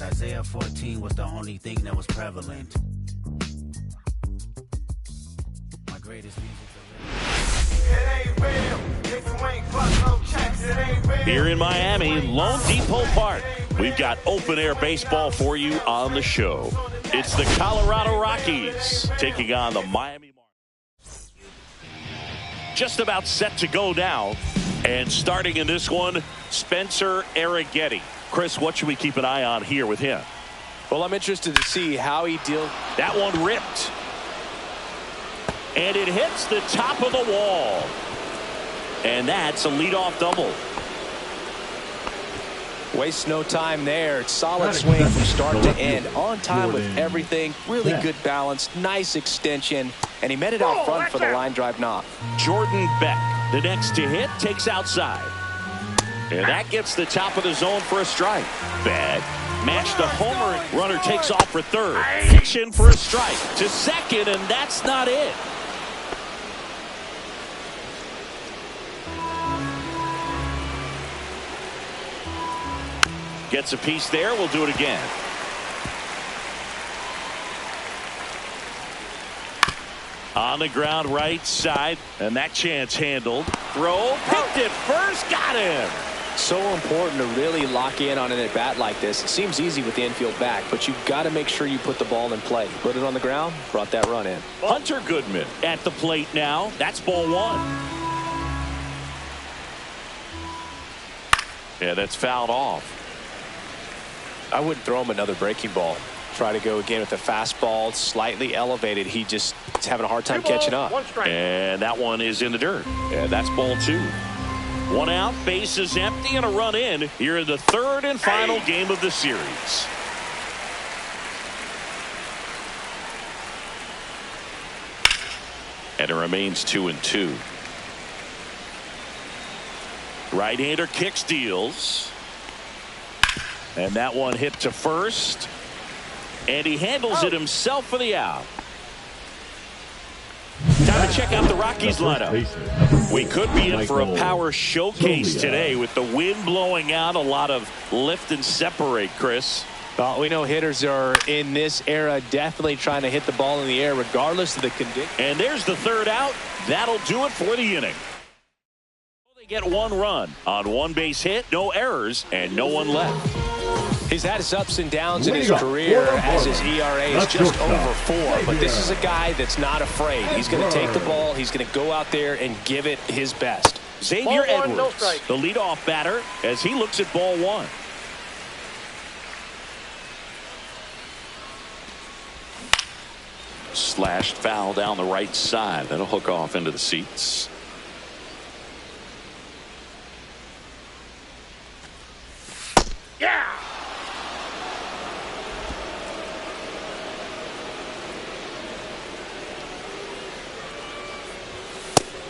Isaiah 14 was the only thing that was prevalent. My greatest music. Here in Miami, Lone Depot Park, we've got open-air baseball for you on the show. It's the Colorado Rockies taking on the Miami Marlins. Just about set to go now. And starting in this one, Spencer Arrighetti. Chris, what should we keep an eye on here with him? Well, I'm interested to see how he deals. That one ripped. And it hits the top of the wall. And that's a leadoff double. Wastes no time there. Solid swing from start to end. On time with everything. Really good balance. Nice extension. And he met it out front for the line drive knock. Jordan Beck, the next to hit, takes outside. And that gets the top of the zone for a strike. Bad. Match the homer. Runner takes off for third. Kicks in for a strike. To second, and that's not it. Gets a piece there. We'll do it again. On the ground right side. And that chance handled. Throw. Picked it first. Got him. So important to really lock in on an at-bat like this. It seems easy with the infield back, but you've got to make sure you put the ball in play. Put it on the ground. Brought that run in. Hunter Goodman at the plate now. That's ball one. Yeah, that's fouled off. I wouldn't throw him another breaking ball. Try to go again with the fastball, slightly elevated. He just is having a hard time catching up. And that one is in the dirt. And that's ball two. One out, base is empty, and a run in here in the third and final game of the series. And it remains 2-2. Right-hander kicks, deals. And that one hit to first. And he handles it himself for the out. Time to check out the Rockies lineup. We could be in for a power showcase today with the wind blowing out. A lot of lift and separate, Chris. Well, we know hitters are in this era definitely trying to hit the ball in the air regardless of the condition. And there's the third out. That'll do it for the inning. They get one run on one base hit, no errors, and no one left. He's had his ups and downs in his career as his ERA is just over 4. But this is a guy that's not afraid. He's going to take the ball. He's going to go out there and give it his best. Xavier Edwards, the leadoff batter, as he looks at ball one. Slashed foul down the right side. That'll hook off into the seats. Yeah.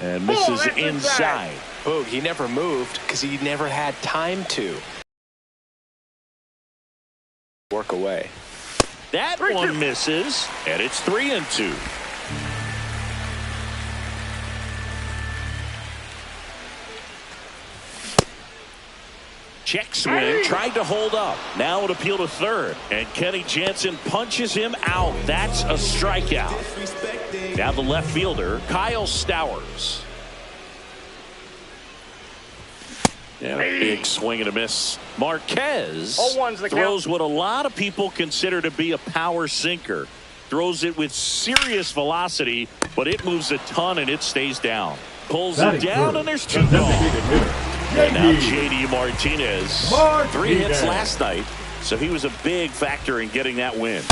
And misses inside. Boog, he never moved because he never had time to work away. That one misses, and it's 3-2. Check swing, tried to hold up. Now it appeal to third, and Kenny Jansen punches him out. That's a strikeout. Now the left fielder, Kyle Stowers. And a big swing and a miss. Marquez throws what a lot of people consider to be a power sinker. Throws it with serious velocity, but it moves a ton and it stays down. Pulls it down, and there's 2 gone. And now J.D. Martinez, 3 hits last night, so he was a big factor in getting that win.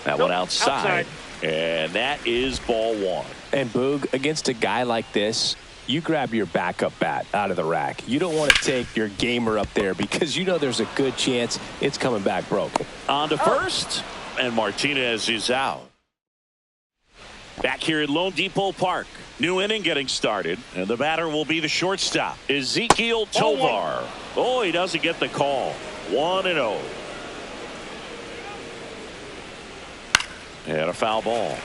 That one outside, and that is ball one. And Boog, against a guy like this, you grab your backup bat out of the rack. You don't want to take your gamer up there because you know there's a good chance it's coming back broken. On to first, and Martinez is out. Back here at Lone Depot Park. New inning getting started, and the batter will be the shortstop, Ezekiel Tovar. Oh, he doesn't get the call. 1-0. And a foul ball.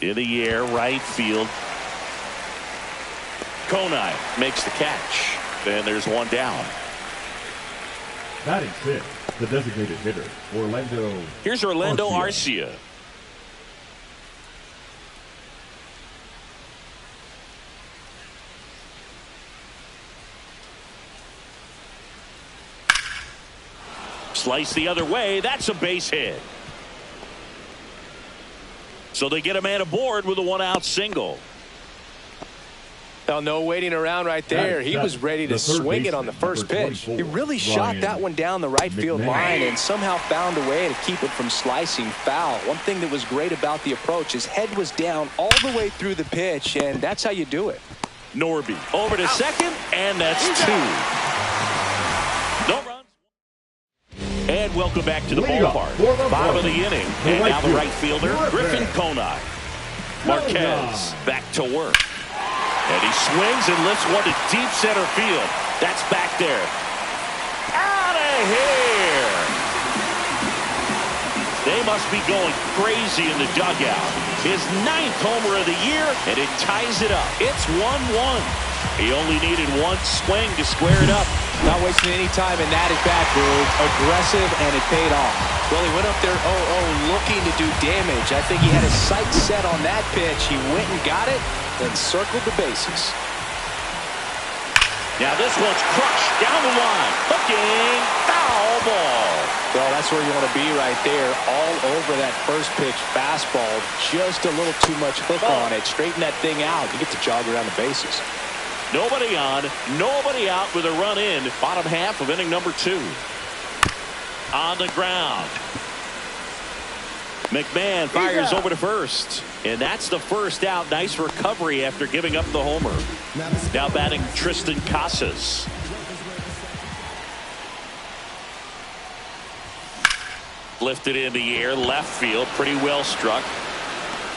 In the air, right field. Konai makes the catch. And there's one down. Batting six, the designated hitter, Orlando. Here's Orlando Arcia. Slice the other way. That's a base hit. So they get a man aboard with a one-out single. Well, no waiting around right there. He was ready to swing it on the first pitch. He really shot that one down the right field line and somehow found a way to keep it from slicing foul. One thing that was great about the approach, his head was down all the way through the pitch, and that's how you do it. Norby over to second, and that's two. No runs. And welcome back to the ballpark. Bottom of the inning. And now the right fielder, Griffin Konai. Marquez back to work. And he swings and lifts one to deep center field. That's back there. Out of here. They must be going crazy in the dugout. His 9th homer of the year, and it ties it up. It's 1-1. He only needed one swing to square it up. Not wasting any time, and that is back, Boog. Aggressive, and it paid off. Well, he went up there 0-0 looking to do damage. I think he had his sights set on that pitch. He went and got it, then circled the bases. Now this one's crushed down the line. Hooking, foul ball. Well, that's where you want to be right there. All over that first pitch fastball. Just a little too much hook on it. Straighten that thing out. You get to jog around the bases. Nobody on, nobody out with a run in. Bottom half of inning number 2. On the ground. McMahon fires over to first. And that's the first out. Nice recovery after giving up the homer. Now batting Tristan Casas. Lifted in the air, left field, pretty well struck.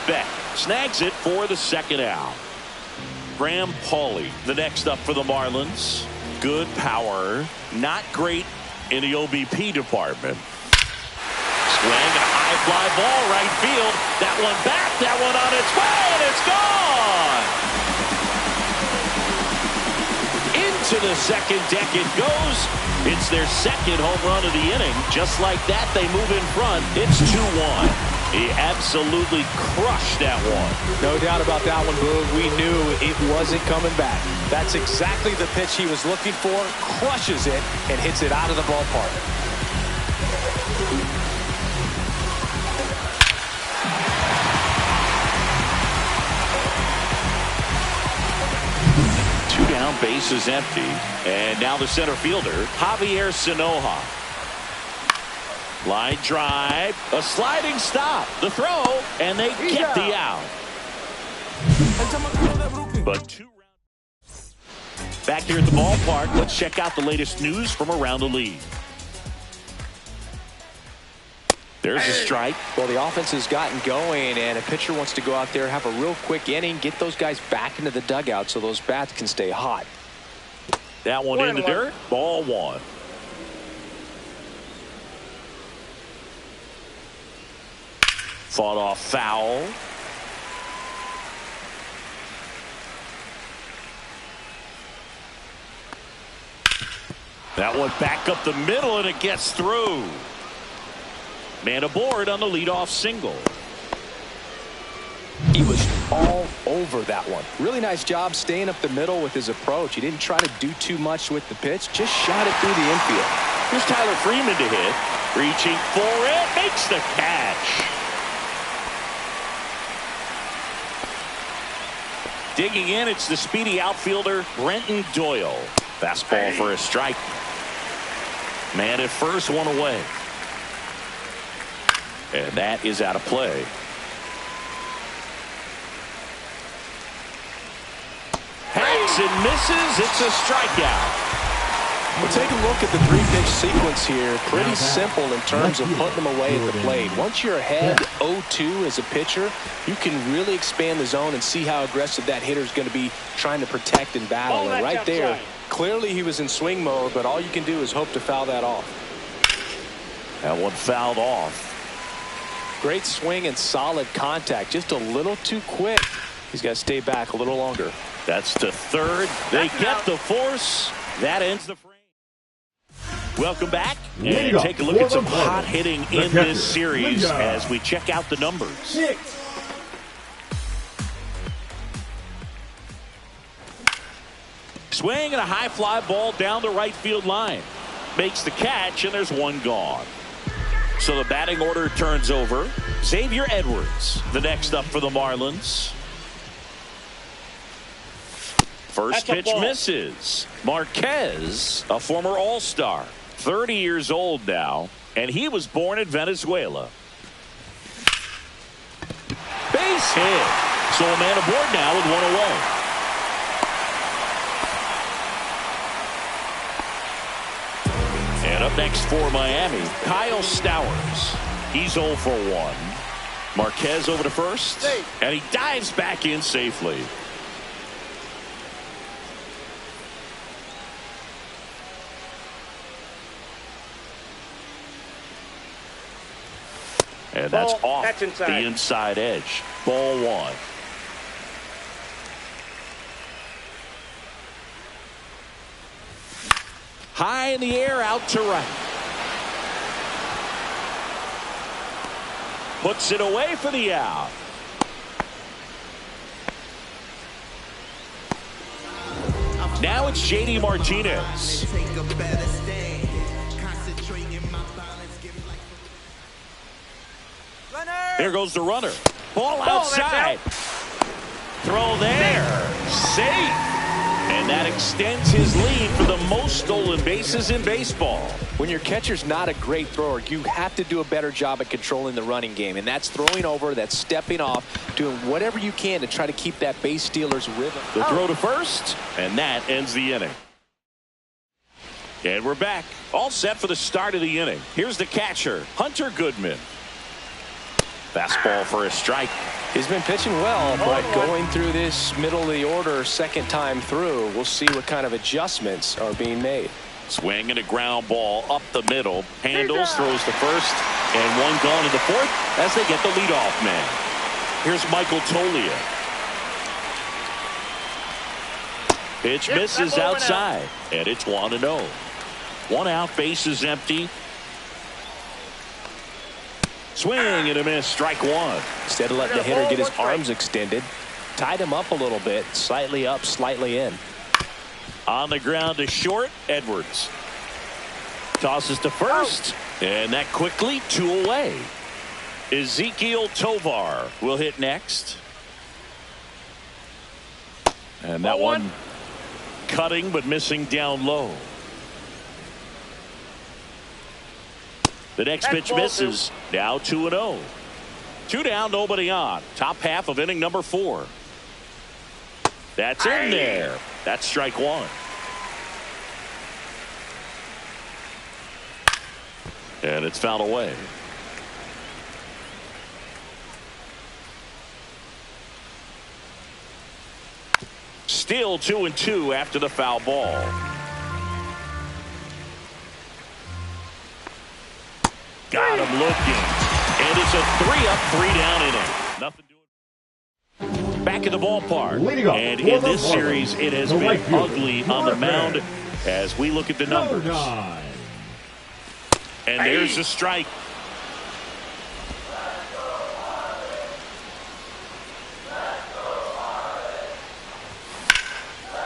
Beck snags it for the second out. Graham Pauley, the next up for the Marlins. Good power, not great in the OBP department. Swing, a high fly ball, right field. That one back, that one on its way, and it's gone! Into the second deck it goes. It's their second home run of the inning. Just like that, they move in front. It's 2-1. He absolutely crushed that one. No doubt about that one, Boog. We knew it wasn't coming back. That's exactly the pitch he was looking for. Crushes it and hits it out of the ballpark. Two down, bases empty. And now the center fielder, Javier Sinoja. Line drive, a sliding stop, the throw, and they get the out. But 2 rounds. Back here at the ballpark, let's check out the latest news from around the league. There's a strike. Well, the offense has gotten going, and a pitcher wants to go out there, have a real quick inning, get those guys back into the dugout so those bats can stay hot. That one in the dirt, ball 1. Fought off foul. That one back up the middle, and it gets through. Man aboard on the leadoff single. He was all over that one. Really nice job staying up the middle with his approach. He didn't try to do too much with the pitch, just shot it through the infield. Here's Tyler Freeman to hit. Reaching for it, makes the catch. Digging in, it's the speedy outfielder, Brenton Doyle. Fastball for a strike. Man at first, one away. And that is out of play. Hacks and misses. It's a strikeout. Well, take a look at the 3-pitch sequence here. Pretty simple in terms of putting them away at the plate. Once you're ahead 0-2 as a pitcher, you can really expand the zone and see how aggressive that hitter is going to be trying to protect and battle. And right there, clearly he was in swing mode, but all you can do is hope to foul that off. That one fouled off. Great swing and solid contact. Just a little too quick. He's got to stay back a little longer. That's to third. They get the force. That ends the frame. Welcome back, and take a look at some hot hitting in this series as we check out the numbers. Swing and a high fly ball down the right field line. Makes the catch, and there's one gone. So the batting order turns over. Xavier Edwards, the next up for the Marlins. First pitch misses. Marquez, a former All-Star, 30 years old now, and he was born in Venezuela. Base hit. So a man aboard now with one away. And up next for Miami, Kyle Stowers. He's 0 for 1. Marquez over to first, and he dives back in safely. And that's off the inside edge. Ball 1. High in the air, out to right. Puts it away for the out. Now it's J.D. Martinez. There goes the runner. Ball outside. Throw there. Safe. And that extends his lead for the most stolen bases in baseball. When your catcher's not a great thrower, you have to do a better job at controlling the running game. And that's throwing over, that's stepping off, doing whatever you can to try to keep that base stealer's rhythm. The throw to first, and that ends the inning. And we're back. All set for the start of the inning. Here's the catcher, Hunter Goodman. Fastball for a strike. He's been pitching well, but going through this middle of the order second time through, we'll see what kind of adjustments are being made. Swing and a ground ball up the middle. Handles, throws to first, and one gone to the fourth as they get the leadoff man. Here's Michael Tolia. Pitch misses outside, and it's 1-0. 1 out, base is empty. Swing and a miss, strike 1. Instead of letting the hitter get his arms extended, tied him up a little bit, slightly up, slightly in. On the ground to short, Edwards. Tosses to first, and that quickly 2 away. Ezekiel Tovar will hit next. And that one cutting but missing down low. The next pitch misses. Now 2-0. 2 down, nobody on. Top half of inning number 4. That's in there. That's strike 1. And it's fouled away. Still 2-2 after the foul ball. Got him looking. And it's a 3-up, 3-down inning. Nothing doing. Back in the ballpark. And in this series, it has been ugly on the mound as we look at the numbers. And there's a strike.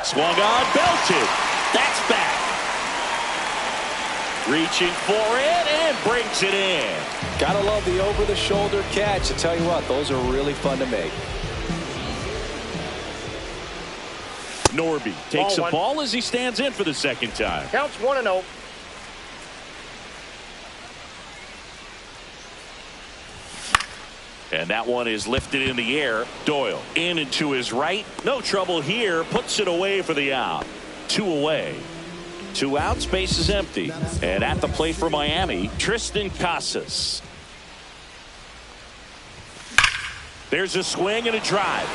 Swung on, belted. That's back. Reaching for it and brings it in. Gotta love the over-the-shoulder catch. I tell you what, those are really fun to make. Norby takes a ball as he stands in for the second time. Counts 1-0. And that one is lifted in the air. Doyle in and to his right. No trouble here. Puts it away for the out. 2 away. 2 outs. Base is empty. And at the plate for Miami, Tristan Casas. There's a swing and a drive.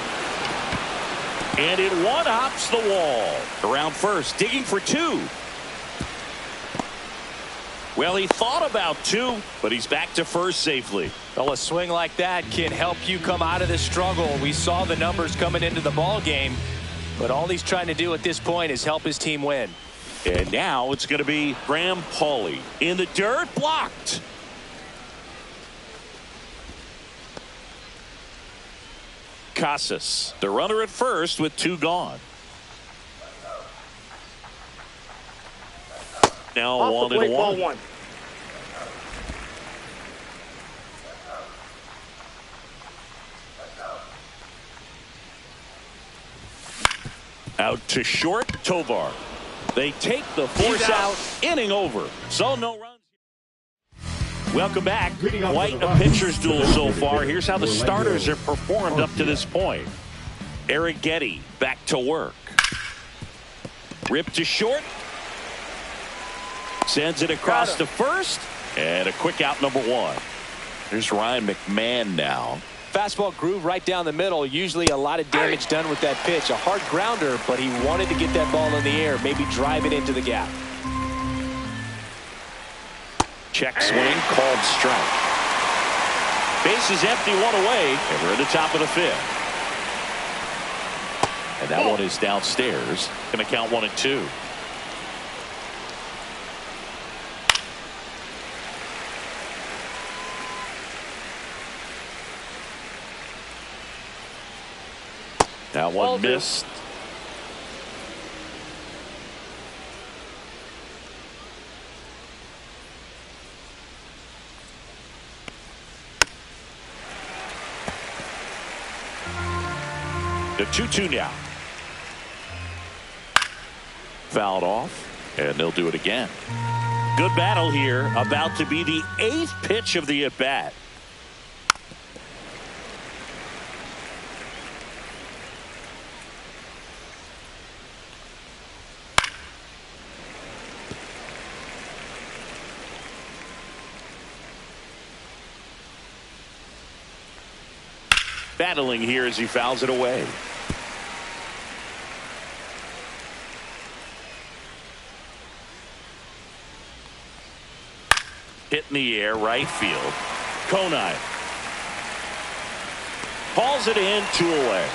And it one-hops the wall. Around first, digging for 2. Well, he thought about 2, but he's back to first safely. Well, a swing like that can help you come out of this struggle. We saw the numbers coming into the ball game. But all he's trying to do at this point is help his team win. And now it's going to be Graham Pauley in the dirt, blocked. Casas, the runner at first with 2 gone. Now 1-1. Out to short, Tovar. They take the force out. Inning over. So no runs. Welcome back. Quite a pitcher's duel so far. Here's how the starters have performed up to this point. Eric Getty back to work. Rip to short. Sends it across to first. And a quick out, number 1. Here's Ryan McMahon now. Fastball groove right down the middle. Usually a lot of damage done with that pitch. A hard grounder, but he wanted to get that ball in the air. Maybe drive it into the gap. Check swing, called strike. Base is empty, 1 away, and we're at the top of the 5th. And that one is downstairs. Going to count 1-2. That one missed. The 2-2 now. Fouled off, and they'll do it again. Good battle here. About to be the 8th pitch of the at-bat. Battling here as he fouls it away. Hit in the air, right field. Conine hauls it in, 2 away.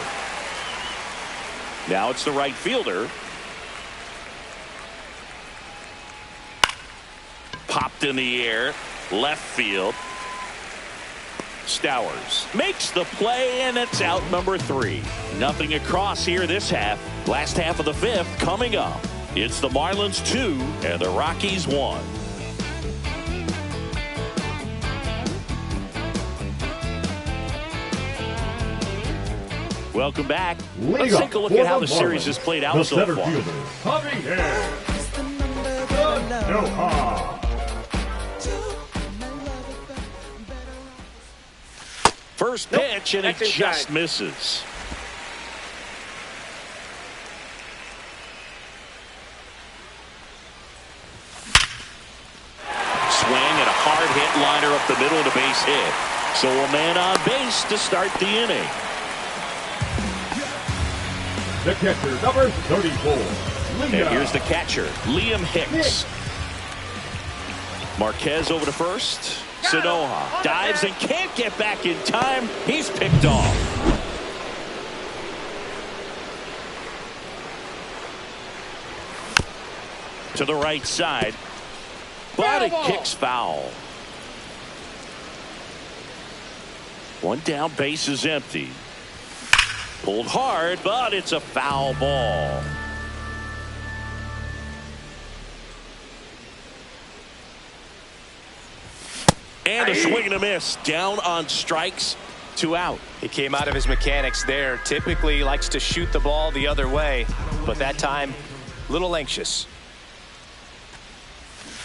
Now it's the right fielder. Popped in the air, left field. Stowers makes the play, and it's out, number 3. Nothing across here this half. Last half of the 5th coming up. It's the Marlins 2 and the Rockies 1. Welcome back. Let's take a look at how the series has played out so far. First pitch, and it just misses. Swing and a hard hit liner up the middle and a base hit. So a man on base to start the inning. The catcher, number 34. And here's the catcher, Liam Hicks. Marquez over to first. Sanoja dives and can't get back in time. He's picked off. To the right side, but it kicks foul. One down, base is empty. Pulled hard, but it's a foul ball. And a swing and a miss. Down on strikes, 2 out. He came out of his mechanics there. Typically likes to shoot the ball the other way, but that time a little anxious.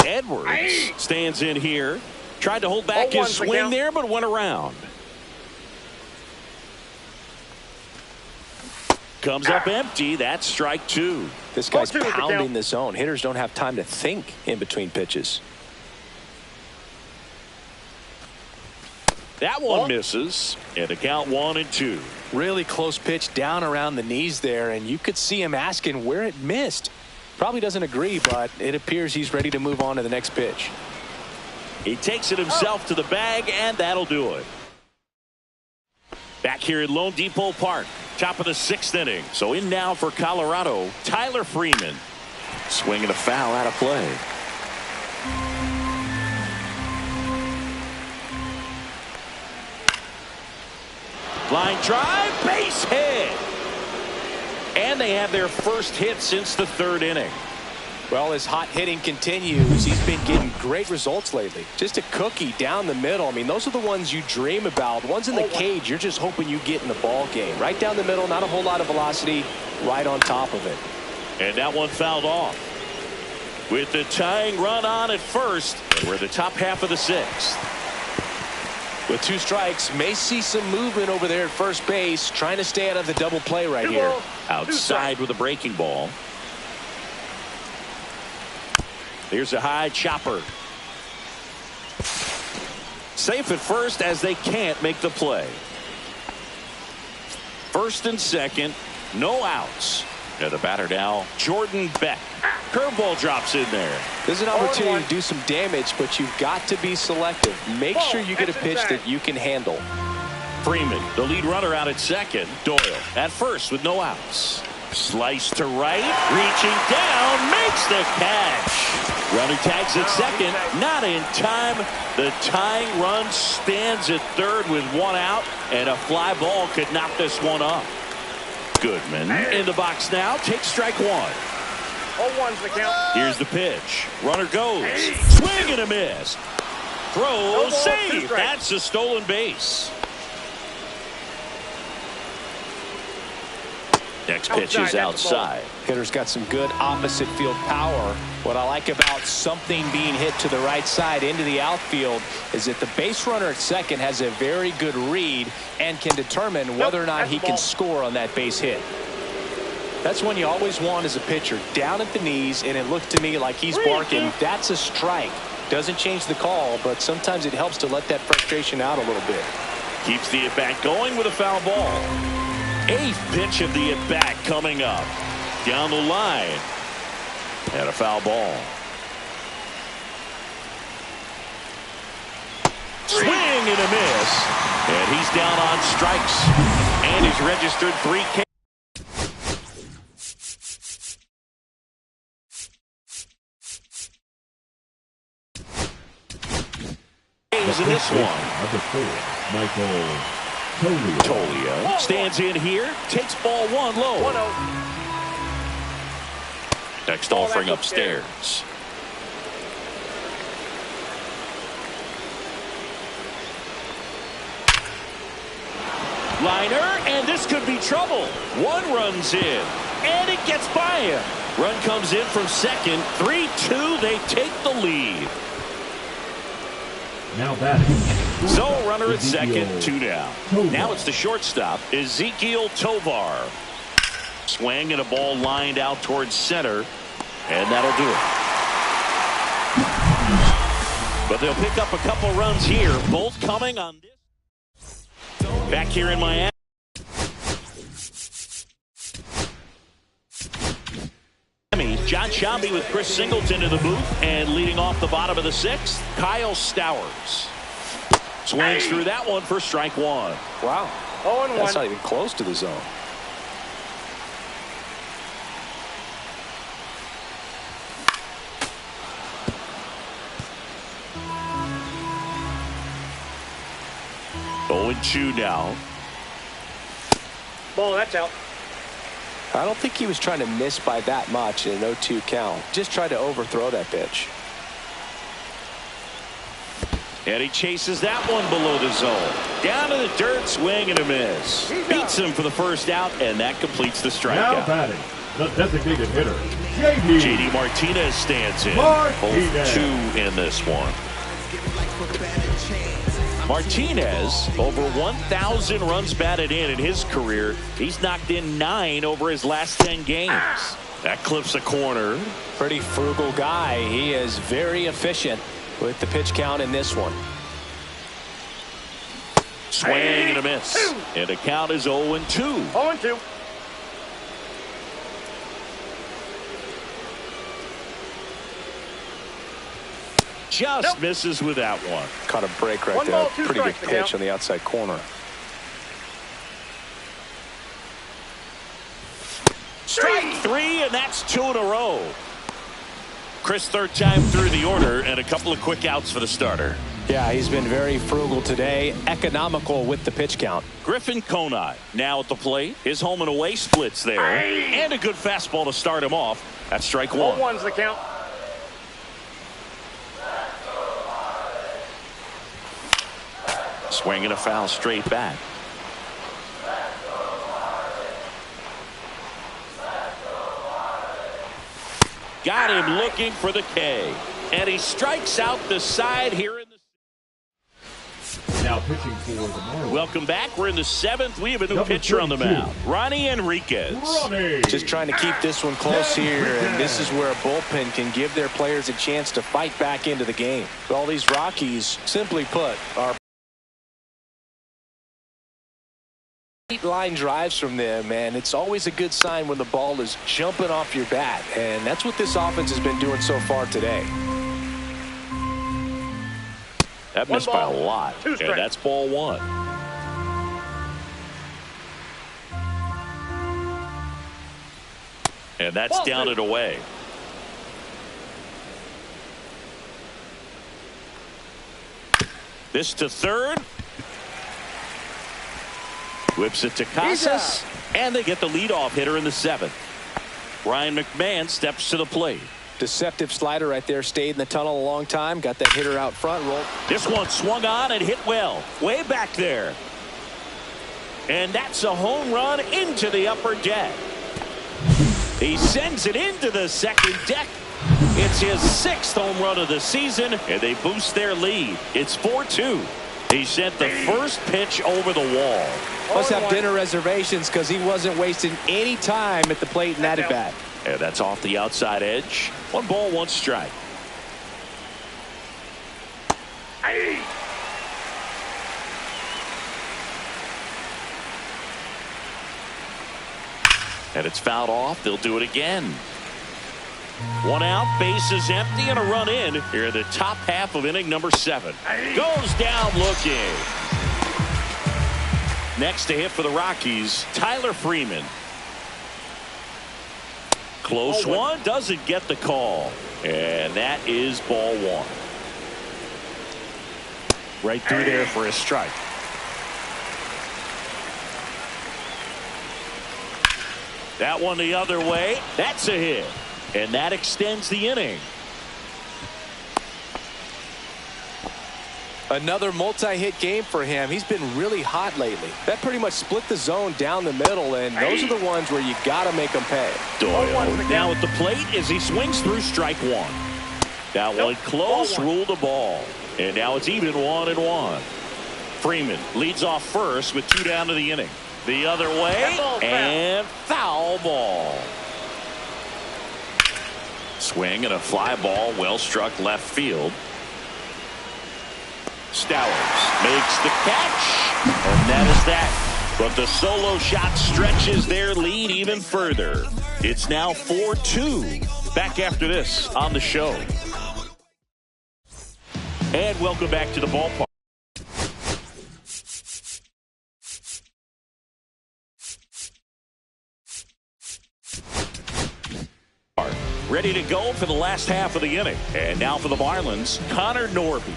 Edwards stands in here. Tried to hold back his swing there, but went around. Comes up empty. That's strike 2. This guy's pounding the zone. Hitters don't have time to think in between pitches. That one misses, and to count 1-2. Really close pitch down around the knees there, and you could see him asking where it missed. Probably doesn't agree, but it appears he's ready to move on to the next pitch. He takes it himself to the bag, and that'll do it. Back here at Lone Depot Park, Top of the 6th inning. So in now for Colorado, Tyler Freeman. Swinging a foul out of play. Line drive, base hit. And they have their first hit since the 3rd inning. Well, his hot hitting continues. He's been getting great results lately. Just a cookie down the middle. I mean, those are the ones you dream about. Ones in the cage, you're just hoping you get in the ball game. Right down the middle, not a whole lot of velocity, right on top of it. And that one fouled off. With the tying run on at first, and we're in the top half of the 6th. With 2 strikes, may see some movement over there at first base, trying to stay out of the double play right here. Outside with a breaking ball. Here's a high chopper. Safe at first as they can't make the play. 1st and 2nd, no outs. And the batter now, Jordan Beck. Curveball drops in there. There's an opportunity to do some damage, but you've got to be selective. Make sure you get a pitch that you can handle. Freeman, the lead runner out at 2nd. Doyle at 1st with no outs. Slice to right, reaching down, makes the catch. Runner tags at 2nd, not in time. The tying run stands at 3rd with 1 out, and a fly ball could knock this one up. Goodman in the box now, takes strike 1. 0-1's the count. Here's the pitch. Runner goes. Swing and a miss. Throw, save. That's a stolen base. Next pitch is outside. Hitter's got some good opposite field power. What I like about something being hit to the right side into the outfield is that the base runner at 2nd has a very good read and can determine whether or not he can score on that base hit. That's one you always want as a pitcher, down at the knees, and it looked to me like he's barking. That's a strike. Doesn't change the call, but sometimes it helps to let that frustration out a little bit. Keeps the at-bat going with a foul ball. 8th pitch of the at-bat coming up. Down the line. And a foul ball. Swing and a miss. And he's down on strikes. And he's registered 3 Ks. In this one. Number 4, Michael Tolio stands in here, takes ball 1 low. 1-0. Next offering upstairs. Liner, and this could be trouble. 1 runs in, and it gets by him. Run comes in from 2nd. 3-2, they take the lead. Now batting. So runner at 2nd, 2 down. Now it's the shortstop, Ezekiel Tovar. Swing and a ball lined out towards center, and that'll do it. But they'll pick up a couple runs here, both coming on this. Back here in Miami. John Shambi with Chris Singleton in the booth, and leading off the bottom of the 6th, Kyle Stowers. Swings through that one for strike 1. Wow. 0-1. That's not even close to the zone. Oh, 0-2 now. Ball, that's out. I don't think he was trying to miss by that much in an 0-2 count. Just tried to overthrow that pitch. And he chases that one below the zone. Down to the dirt, swing and a miss. Beats him for the first out, and that completes the strikeout. Now batting, the designated hitter, JD Martinez stands in. 0-2 in this one. Martinez, over 1,000 runs batted in his career. He's knocked in 9 over his last 10 games. That clips a corner. Pretty frugal guy. He is very efficient with the pitch count in this one. Swing and a miss. And the count is 0-2. 0-2. Just misses with that one. Caught a break right 1 there. ball, 2 Pretty good strikes, pitch on the outside corner. That's 2 in a row. Chris, third time through the order, and a couple of quick outs for the starter. Yeah, he's been very frugal today, economical with the pitch count. Griffin Conine now at the plate. His home and away splits there. And a good fastball to start him off. That's strike 1. 0-1's the count. Swinging a foul straight back. Got him looking for the K. And he strikes out the side here in the... Now pitching for the Marlins. Welcome back. We're in the 7th. We have a new pitcher on the mound. Ronnie Enriquez. Just trying to keep this one close here, and this is where a bullpen can give their players a chance to fight back into the game. All these Rockies, simply put, are line drives from them, and it's always a good sign when the ball is jumping off your bat, and that's what this offense has been doing so far today. That missed by a lot, and that's ball 1. And that's down and away. This to third. Whips it to Casas, and they get the leadoff hitter in the 7th. Ryan McMahon steps to the plate. Deceptive slider right there. Stayed in the tunnel a long time. Got that hitter out front. Roll. This one swung on and hit well. Way back there. And that's a home run into the upper deck. He sends it into the second deck. It's his 6th home run of the season, and they boost their lead. It's 4-2. He sent the first pitch over the wall. Must have dinner reservations because he wasn't wasting any time at the plate in that at bat. And that's off the outside edge. 1 ball, 1 strike. And it's fouled off. They'll do it again. 1 out, bases empty, and a run in here in the top half of inning number 7. Goes down looking. Next to hit for the Rockies, Tyler Freeman. Close one, doesn't get the call. And that is ball 1. Right through there for a strike. That one the other way. That's a hit. And that extends the inning. Another multi-hit game for him. He's been really hot lately. That pretty much split the zone down the middle, and those are the ones where you got to make them pay. Doyle now at the plate as he swings through strike 1. That one close, ruled a ball. And now it's even 1-1. Freeman leads off first with 2 down to the inning. The other way, and foul ball. Swing and a fly ball, well struck left field. Stowers makes the catch, and that is that. But the solo shot stretches their lead even further. It's now 4-2. Back after this on the show. And welcome back to the ballpark. Ready to go for the last half of the inning. And now for the Marlins, Connor Norby.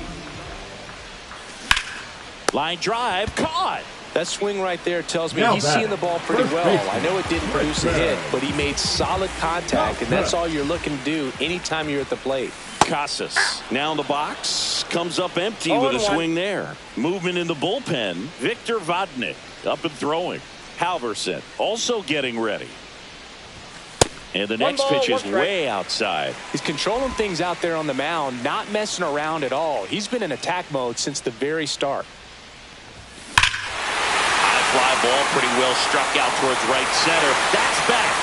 Line drive, caught. That swing right there tells me he's seeing the ball pretty well. I know it didn't produce a hit, but he made solid contact, and that's all you're looking to do anytime you're at the plate. Casas now in the box, comes up empty with a swing there. Movement in the bullpen. Victor Vodnik up and throwing. Halverson also getting ready. And the next pitch is way outside. He's controlling things out there on the mound, not messing around at all. He's been in attack mode since the very start. High fly ball, pretty well struck out towards right center. That's back.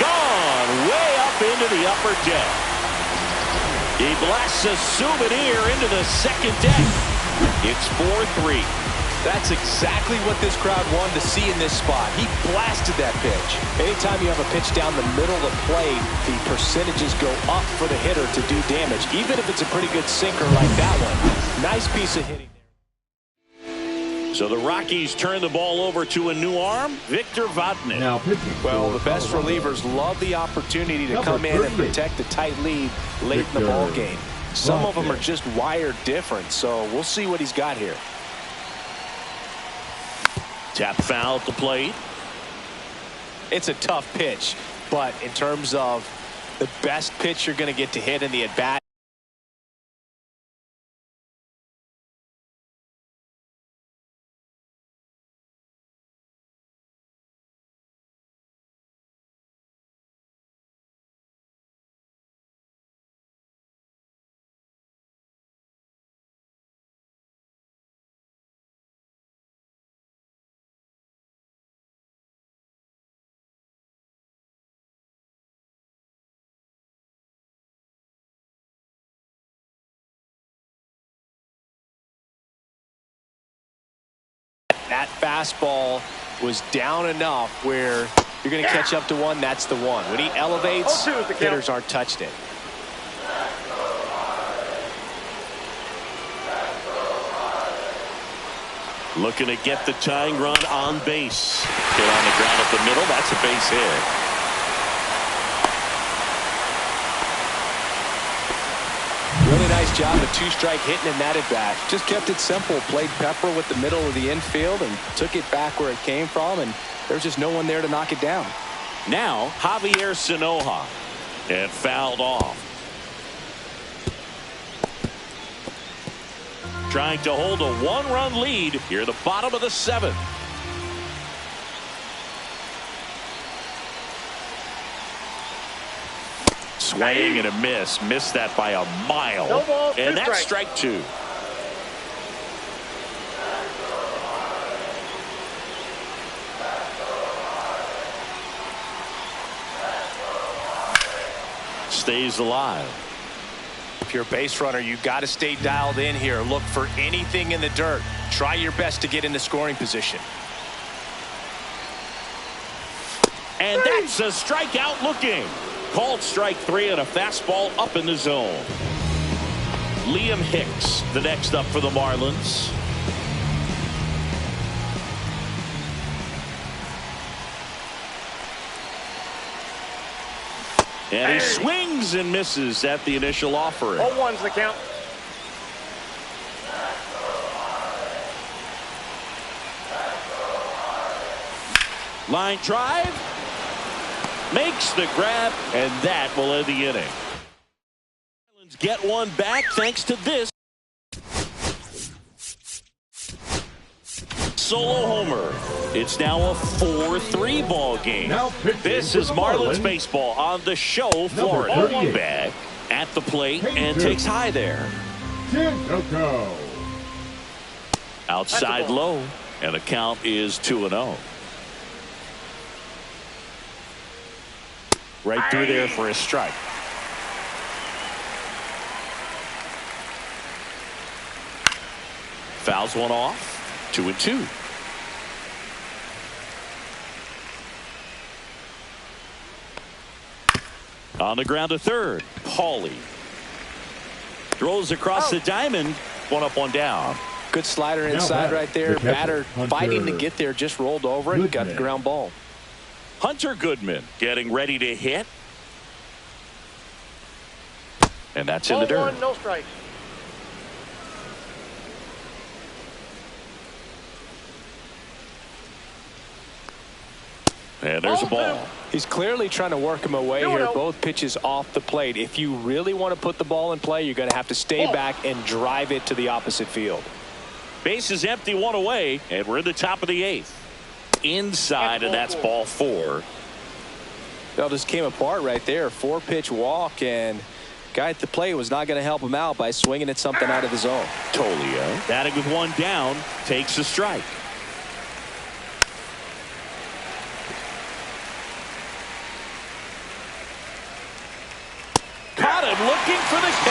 Gone way up into the upper deck. He blasts a souvenir into the second deck. It's 4-3. That's exactly what this crowd wanted to see in this spot. He blasted that pitch. Anytime you have a pitch down the middle of the plate, the percentages go up for the hitter to do damage, even if it's a pretty good sinker like that one. Nice piece of hitting. So the Rockies turn the ball over to a new arm, Victor Vodnik. Now pitching. Well, the best relievers love the opportunity to come in and protect a tight lead late in the ball game. Some of them are just wired different, so we'll see what he's got here. Tap foul at the plate. It's a tough pitch, but in terms of the best pitch you're going to get to hit in the at-bat, that fastball was down enough where you're going to catch up to one. That's the one. When he elevates, hitters aren't touched it. Looking to get the tying run on base. Hit on the ground up the middle. That's a base hit. Really nice job of two-strike hitting in that at-bat. Just kept it simple. Played pepper with the middle of the infield and took it back where it came from, and there's just no one there to knock it down. Now Javier Sanoja, and fouled off. Trying to hold a one-run lead here at the bottom of the seventh. Swing and a miss. Missed that by a mile. No ball, and that's strike. strike two. Stays alive. If you're a base runner, you've got to stay dialed in here. Look for anything in the dirt. Try your best to get in the scoring position. And that's a strikeout looking. Called strike three and a fastball up in the zone. Liam Hicks, the next up for the Marlins. And he swings and misses at the initial offering. 0-1's the count. Line drive. Makes the grab, and that will end the inning. Marlins get one back thanks to this solo homer. It's now a 4-3 ball game. This is Marlins baseball on the show, Florida. Back at the plate and takes high there. Outside low, and the count is 2-0. Right through there for a strike. Fouls one off. 2-2. On the ground to third. Paulie throws across the diamond. One up, one down. Good slider inside right there. Batter fighting to get there, just rolled over and got the ground ball. Hunter Goodman getting ready to hit. And that's in the dirt. 0-1, no strike. And there's a ball. He's clearly trying to work him away here. Both pitches off the plate. If you really want to put the ball in play, you're going to have to stay back and drive it to the opposite field. Base is empty, one away, and we're in the top of the eighth. Inside, and that's ball four. Well, just came apart right there. 4-pitch walk, and guy at the plate was not going to help him out by swinging at something out of the zone. Tolio, batting with one down, takes a strike. Caught him looking for the K.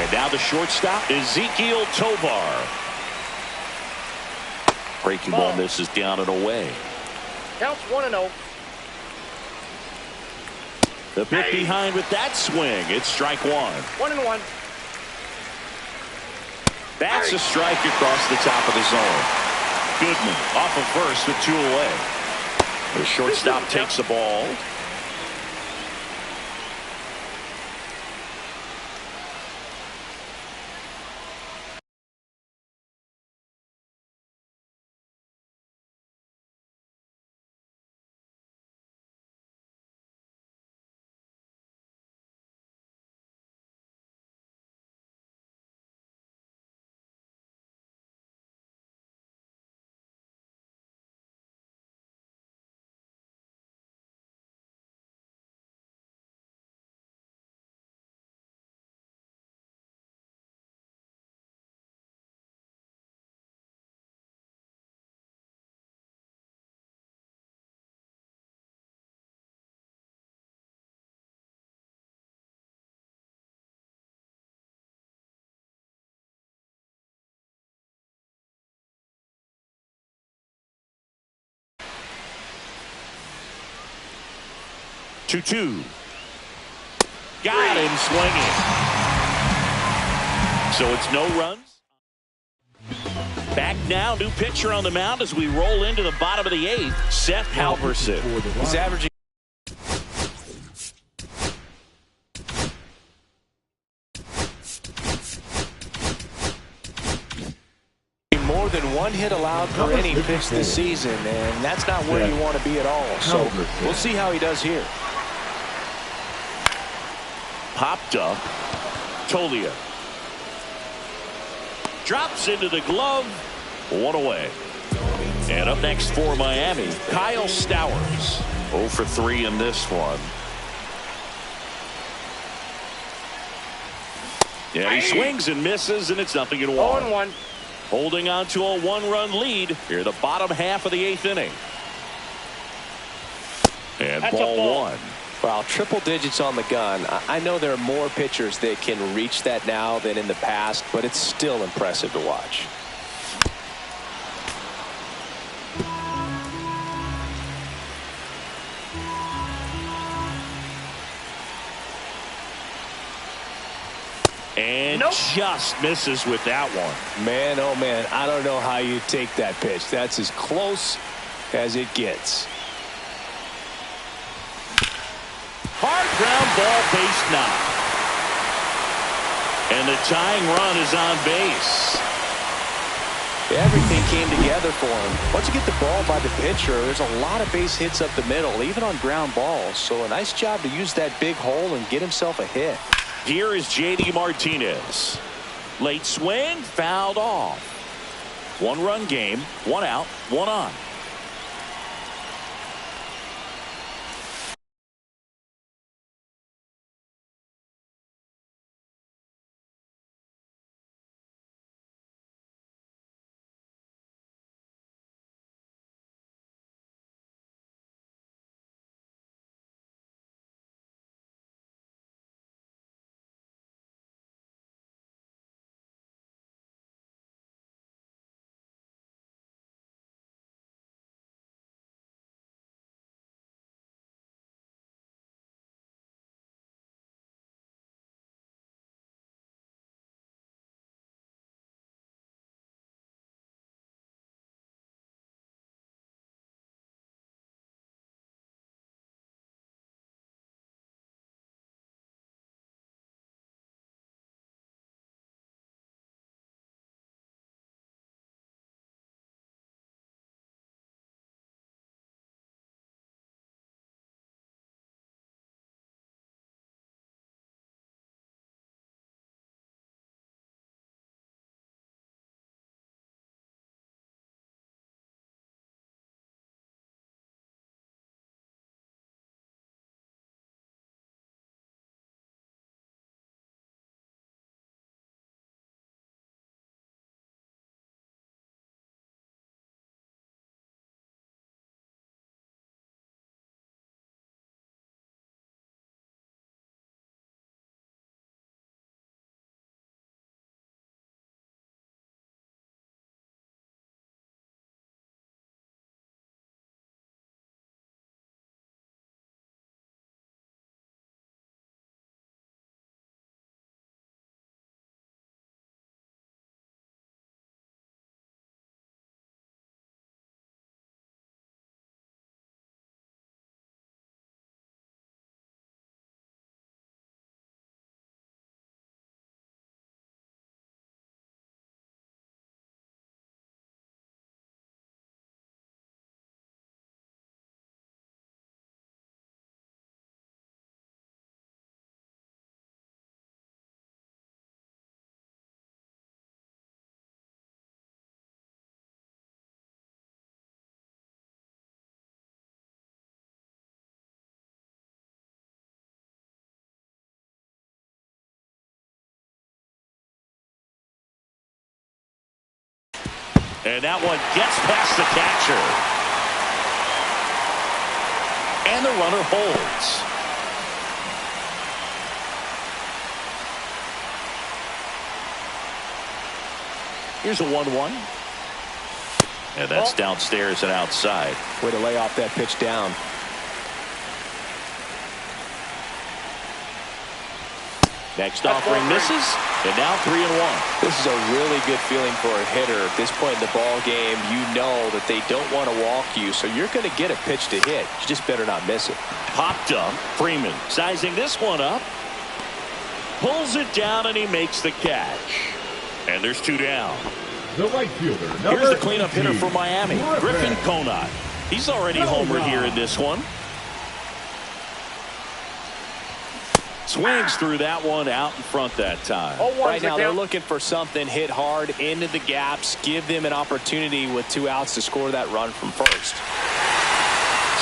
And now the shortstop, Ezekiel Tovar. Breaking ball misses down and away. Counts 1-0. The bit behind with that swing. It's strike one. 1-1. That's a strike across the top of the zone. Goodman off of first with 2 away. The shortstop takes the ball. Two. Got him swinging. So it's no runs. Back now, new pitcher on the mound as we roll into the bottom of the 8th. Seth Halverson. He's averaging more than 1 hit allowed per inning pitched this season, and that's not where you want to be at all. So we'll see how he does here. Popped up. Tolia. Drops into the glove. 1 away. And up next for Miami, Kyle Stowers. 0 for 3 in this one. Yeah, he swings and misses, and it's 0-1. 0-1. Holding on to a 1-run lead here, the bottom half of the 8th inning. And That's ball 1. Well, triple digits on the gun. I know there are more pitchers that can reach that now than in the past, but it's still impressive to watch. And just misses with that one. Man, oh man, I don't know how you take that pitch. That's as close as it gets. Hard ground ball, base knock. And the tying run is on base. Everything came together for him. Once you get the ball by the pitcher, there's a lot of base hits up the middle, even on ground balls. So a nice job to use that big hole and get himself a hit. Here is J.D. Martinez. Late swing, fouled off. 1-run game, 1 out, 1 on. And that one gets past the catcher. And the runner holds. Here's a 1-1. And that's downstairs and outside. Way to lay off that pitch down. Next offering misses, and now 3-1. This is a really good feeling for a hitter. At this point in the ball game, you know that they don't want to walk you, so you're going to get a pitch to hit. You just better not miss it. Popped up. Freeman sizing this one up. Pulls it down, and he makes the catch. And there's 2 down. The right fielder. Here's the cleanup hitter for Miami, Griffin Conant. He's already homered here in this one. Swings through that one out in front that time. Right now they're looking for something, hit hard into the gaps, give them an opportunity with 2 outs to score that run from first.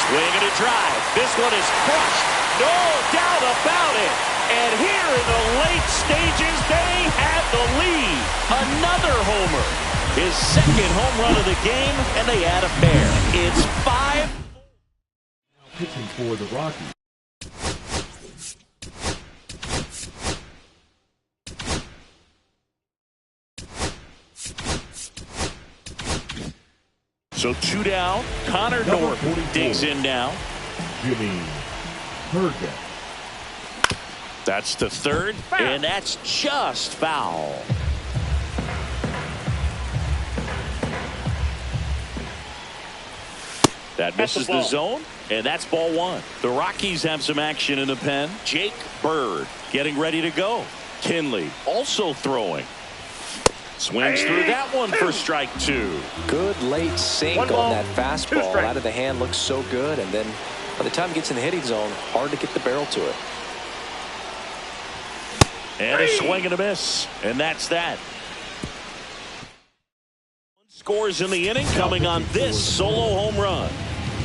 Swing and a drive. This one is crushed. No doubt about it. And here in the late stages, they have the lead. Another homer. His second home run of the game, and they add a pair. It's 5. Pitching for the Rockies. So 2 down. Connor Norton digs in now. Jimmy Herget. That's the third, and that's just foul. That misses the zone, and that's ball 1. The Rockies have some action in the pen. Jake Bird getting ready to go. Kinley also throwing. Swings through that one for strike 2. Good late sink on that fastball. Out of the hand looks so good, and then by the time it gets in the hitting zone, hard to get the barrel to it. And a swing and a miss, and that's that. Scores in the inning coming on this solo home run.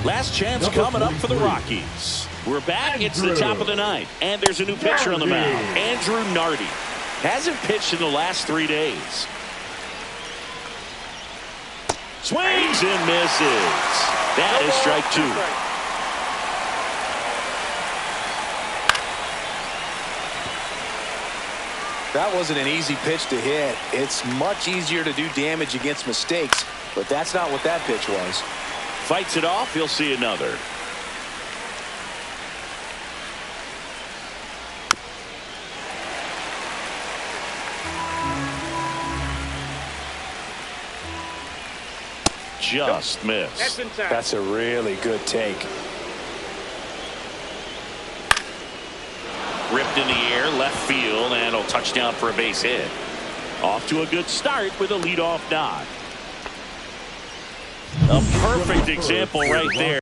Last chance coming up for the Rockies. We're back. It's the top of the 9th, and there's a new pitcher on the mound. Andrew Nardi hasn't pitched in the last 3 days. Swings and misses. That is strike 2. That wasn't an easy pitch to hit. It's much easier to do damage against mistakes, but that's not what that pitch was. Fights it off. He'll see another. Just missed. That's a really good take. Ripped in the air, left field, and a touchdown for a base hit. Off to a good start with a leadoff knock. A perfect example right there.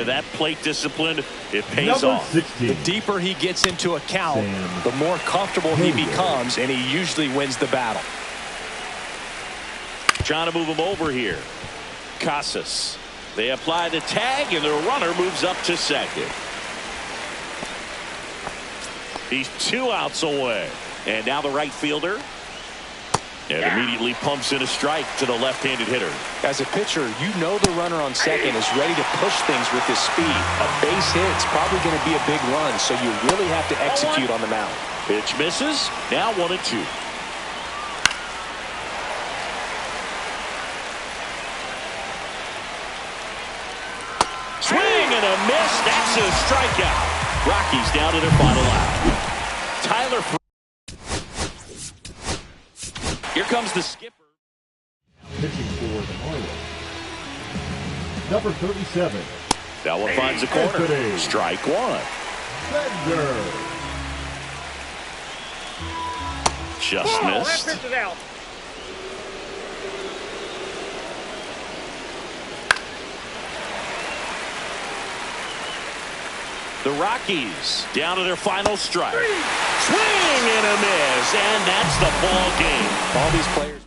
That plate discipline, it pays off. 16. The deeper he gets into a count, the more comfortable he becomes, and he usually wins the battle. Trying to move him over here. Casas. They apply the tag, and the runner moves up to second. He's 2 outs away. And now the right fielder. And immediately pumps in a strike to the left-handed hitter. As a pitcher, you know the runner on second is ready to push things with his speed. A base hit's probably going to be a big run, so you really have to execute on the mound. Pitch misses. Now 1-2. Swing and a miss. That's a strikeout. Rockies down to their final out. Tyler. Here comes the skipper. Pitching for the Marlins. Number 37. That one finds the corner. Strike 1. Bender. Just missed. That pitch is out. The Rockies down to their final strike. Swing and a miss, and that's the ball game. All these players.